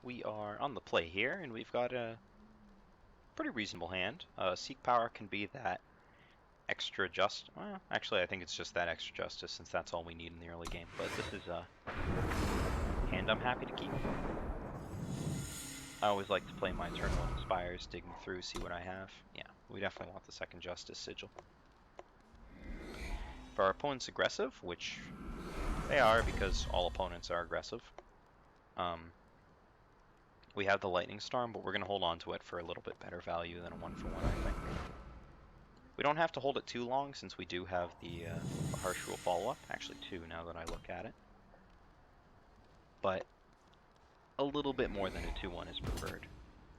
we are on the play here, and we've got a pretty reasonable hand. Seek Power can be that extra well, actually I think it's just that extra justice, since that's all we need in the early game, but this is a hand I'm happy to keep. I always like to play my turn 1 Inspires, digging through, see what I have. Yeah, we definitely want the second Justice Sigil. If our opponent's aggressive, which they are because all opponents are aggressive, we have the Lightning Storm, but we're going to hold on to it for a little bit better value than a 1-for-1, I think. We don't have to hold it too long, since we do have the Harsh Rule follow-up. Actually 2 now that I look at it. But a little bit more than a 2-1 is preferred.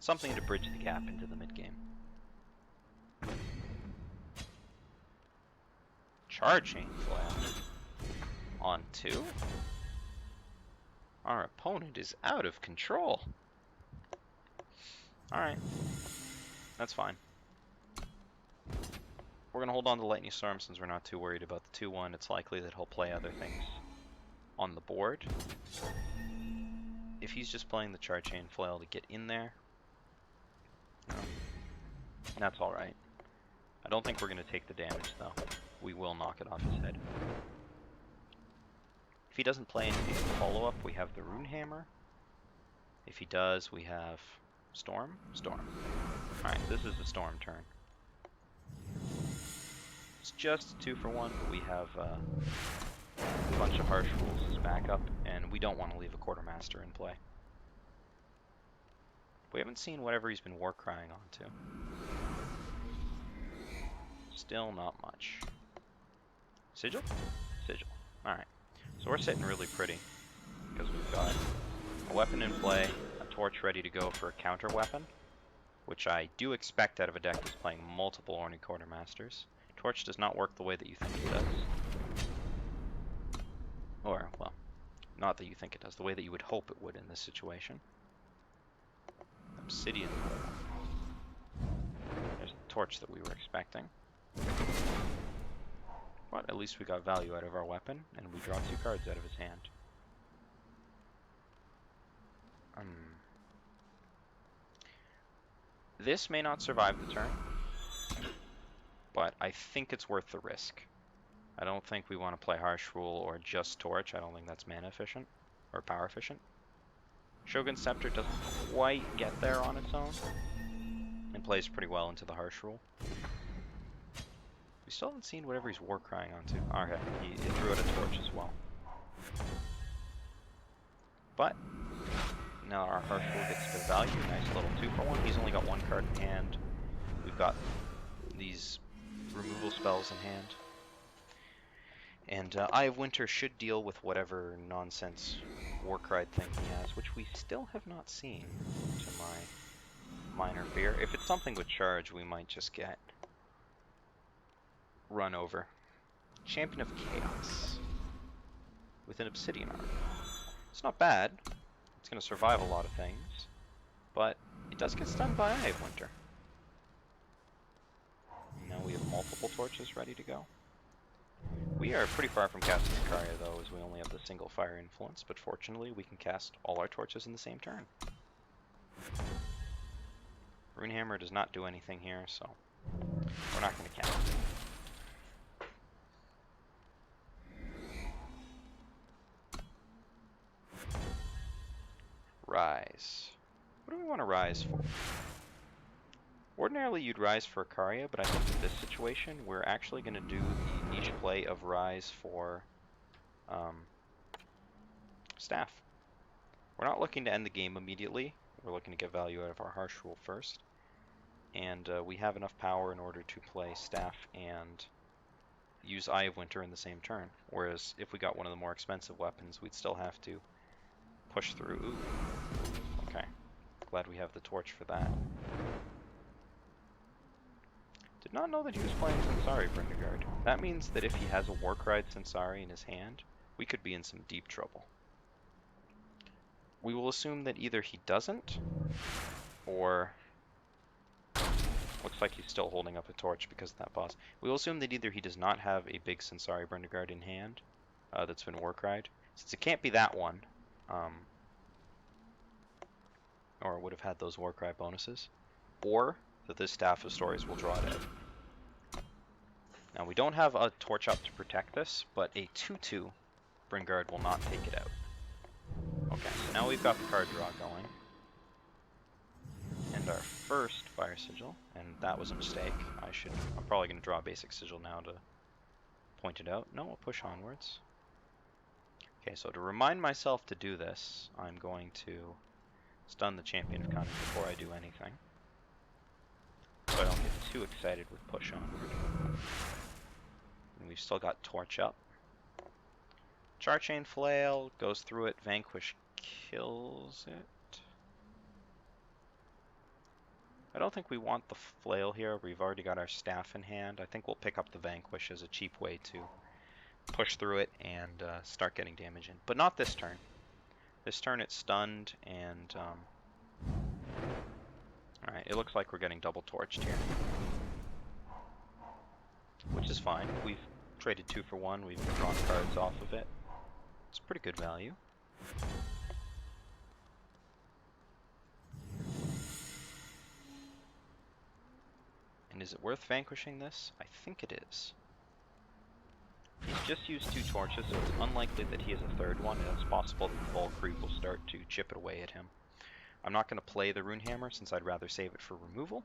Something to bridge the gap into the mid-game. Charging Flail on 2? Our opponent is out of control. Alright, that's fine. We're going to hold on to Lightning Storm since we're not too worried about the 2-1. It's likely that he'll play other things on the board. If he's just playing the Charchain Flail to get in there, that's alright. I don't think we're going to take the damage, though. We will knock it off his head. If he doesn't play anything in the follow-up, we have the Rune Hammer. If he does, we have Storm. Storm. Alright, this is the Storm turn. It's just a 2-for-1, but we have a bunch of Harsh Rules as backup, and we don't want to leave a Quartermaster in play. We haven't seen whatever he's been Warcrying onto. Still not much. Sigil? Sigil. Alright. So we're sitting really pretty, because we've got a weapon in play, a torch ready to go for a counter weapon, which I do expect out of a deck that's playing multiple Ornate Quartermasters. Torch does not work the way that you think it does. Or, well, not that you think it does, the way that you would hope it would in this situation. Obsidian. There's the torch that we were expecting. But at least we got value out of our weapon, and we draw 2 cards out of his hand. This may not survive the turn, but I think it's worth the risk. I don't think we want to play Harsh Rule or just Torch. I don't think that's mana efficient, or power efficient. Shogun's Scepter doesn't quite get there on its own, and plays pretty well into the Harsh Rule. We still haven't seen whatever he's Warcrying onto. Okay, he threw out a Torch as well. But now our Harsh Rule gets a bit of value. Nice little 2-for-1. He's only got 1 card in hand. We've got these removal spells in hand. And Eye of Winter should deal with whatever nonsense Warcry thing he has, which we still have not seen, to my minor fear. If it's something with charge, we might just get run over. Champion of Chaos with an Obsidian Arm. It's not bad. It's going to survive a lot of things, but it does get stunned by Eye of Winter. And now we have multiple torches ready to go. We are pretty far from casting Icaria, though, as we only have the single fire influence, but fortunately we can cast all our torches in the same turn. Runehammer does not do anything here, so we're not going to cast it. Rise. What do we want to rise for? Ordinarily you'd rise for Icaria, but I think in this situation we're actually going to do the niche play of rise for Staff. We're not looking to end the game immediately. We're looking to get value out of our Harsh Rule first. And we have enough power in order to play Staff and use Eye of Winter in the same turn. Whereas if we got one of the more expensive weapons, we'd still have to push through. Ooh. Okay. Glad we have the torch for that. Did not know that he was playing Sensari Brindagard. That means that if he has a Warcry Sensari in his hand, we could be in some deep trouble. We will assume that either he doesn't, or looks like he's still holding up a torch because of that boss. We will assume that either he does not have a big Sensari Brindagard in hand that's been Warcried. Since it can't be that one, or would have had those Warcry bonuses, or that this Staff of Stories will draw it out. Now we don't have a Torch Up to protect this, but a 2/2 Bringard will not take it out. Okay, so now we've got the card draw going. And our first Fire Sigil, and that was a mistake. I'm probably going to draw a basic sigil now to point it out. No, we'll push onwards. Okay, so to remind myself to do this, I'm going to stun the Champion of Cunning before I do anything, so I don't get too excited with push onward. And we've still got Torch Up. Charchain Flail goes through it, Vanquish kills it. I don't think we want the Flail here. We've already got our Staff in hand. I think we'll pick up the Vanquish as a cheap way to push through it and start getting damage in. But not this turn. This turn it's stunned, and alright, it looks like we're getting double torched here. Which is fine. We've traded 2 for 1. We've drawn cards off of it. It's pretty good value. And is it worth vanquishing this? I think it is. He's just used 2 torches, so it's unlikely that he has a third one, and it's possible that the Ball Creep will start to chip it away at him. I'm not going to play the Rune Hammer, since I'd rather save it for removal,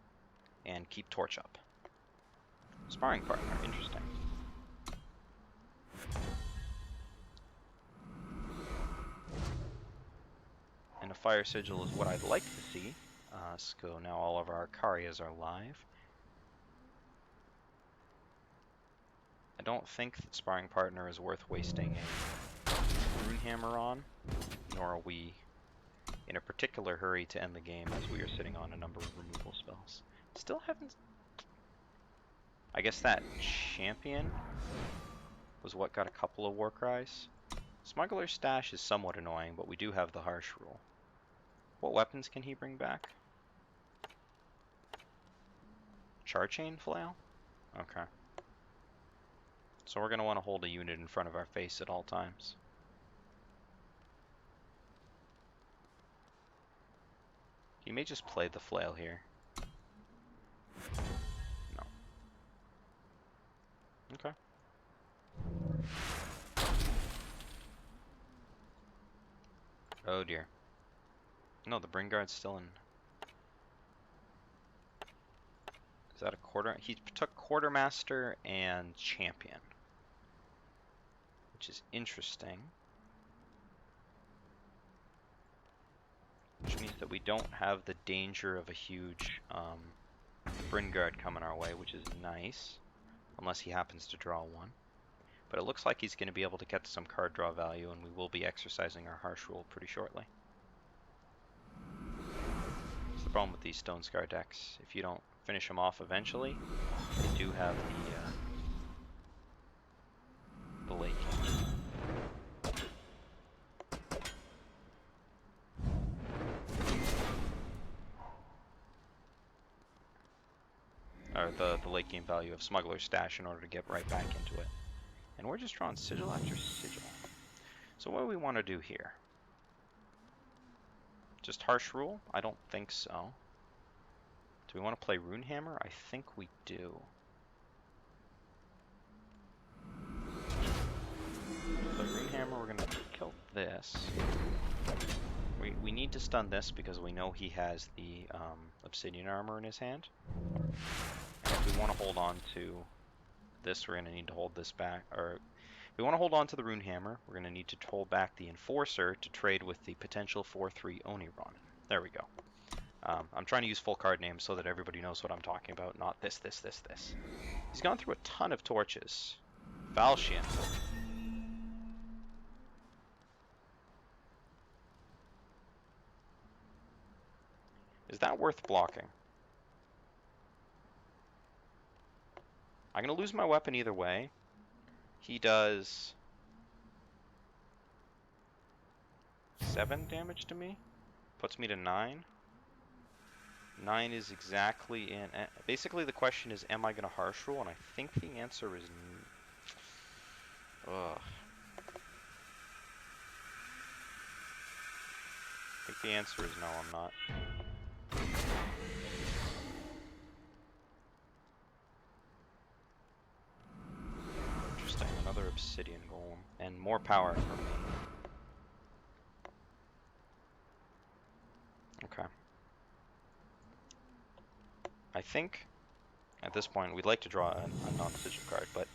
and keep Torch Up. Sparring Partner, interesting. And a Fire Sigil is what I'd like to see. So now all of our Icarias are live. I don't think that Sparring Partner is worth wasting a Rune Hammer on, nor are we in a particular hurry to end the game, as we are sitting on a number of removal spells. Still haven't... I guess that Champion was what got a couple of Warcries. Smuggler's Stash is somewhat annoying, but we do have the Harsh Rule. What weapons can he bring back? Charchain Flail? Okay. So we're going to want to hold a unit in front of our face at all times. He may just play the Flail here. No. Okay. Oh dear. No, the Bringard's still in. Is that a quarter? He took Quartermaster and Champion, which is interesting. Which means that we don't have the danger of a huge Bringard coming our way, which is nice. Unless he happens to draw one. But it looks like he's going to be able to get some card draw value, and we will be exercising our Harsh Rule pretty shortly. That's the problem with these Stone Scar decks. If you don't finish them off eventually, they do have the late game. Or the late game value of Smuggler's Stash in order to get right back into it. And we're just drawing Sigil after Sigil. So what do we want to do here? Just Harsh Rule? I don't think so. Do we want to play Rune Hammer? I think we do. So Rune Hammer, we're going to kill this. We need to stun this because we know he has the Obsidian Armor in his hand. And if we want to hold on to this, we're going to need to hold this back. Or if we want to hold on to the Rune Hammer, we're going to need to hold back the Enforcer to trade with the potential 4/3 Oniron. There we go. I'm trying to use full card names so that everybody knows what I'm talking about, not this. He's gone through a ton of torches. Valshian. Is that worth blocking? I'm going to lose my weapon either way. He does 7 damage to me. Puts me to 9. 9 is exactly in... Basically, the question is, am I going to Harsh Rule? And I think the answer is... Ugh. I think the answer is no, I'm not. obsidian golem, and more power for me. Okay. I think at this point we'd like to draw a non-sigil card, but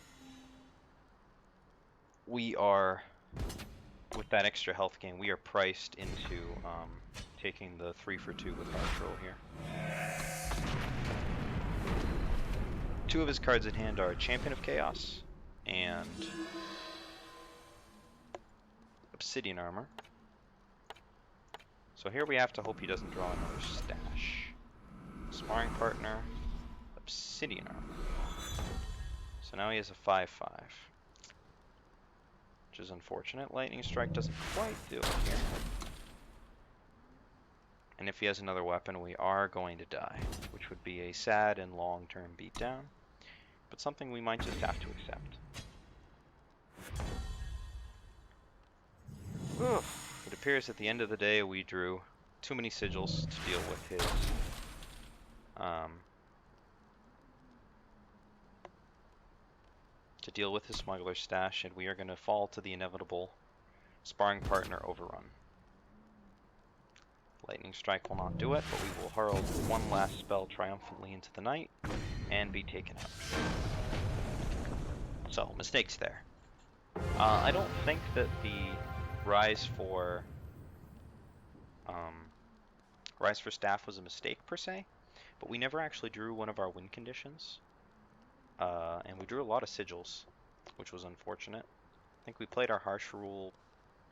we are, with that extra health gain, we are priced into taking the 3 for 2 with Harsh Roll here. 2 of his cards in hand are Champion of Chaos and Obsidian Armor. So here we have to hope he doesn't draw another stash. Sparring Partner, Obsidian Armor. So now he has a 5/5. Which is unfortunate. Lightning Strike doesn't quite do it here. And if he has another weapon, we are going to die, which would be a sad and long-term beatdown, but something we might just have to accept. Oof. It appears at the end of the day we drew too many sigils to deal with his smuggler stash, and we are going to fall to the inevitable Sparring Partner overrun. Lightning Strike will not do it, but we will hurl one last spell triumphantly into the night and be taken out. So, mistakes there. I don't think that the Rise for Staff was a mistake per se, but we never actually drew one of our win conditions, and we drew a lot of sigils, which was unfortunate. I think we played our harsh rule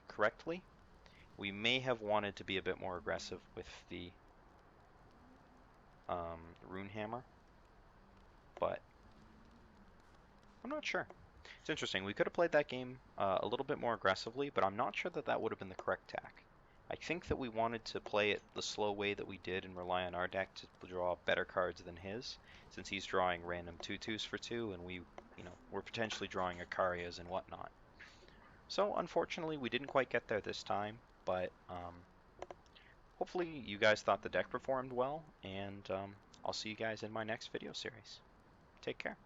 correctly. We may have wanted to be a bit more aggressive with the Rune Hammer, but I'm not sure. It's interesting. We could have played that game a little bit more aggressively, but I'm not sure that that would have been the correct tack. I think that we wanted to play it the slow way that we did and rely on our deck to draw better cards than his, since he's drawing random 2/2s for 2, and we're potentially drawing Icarias and whatnot. So unfortunately, we didn't quite get there this time, but hopefully you guys thought the deck performed well, and I'll see you guys in my next video series. Take care.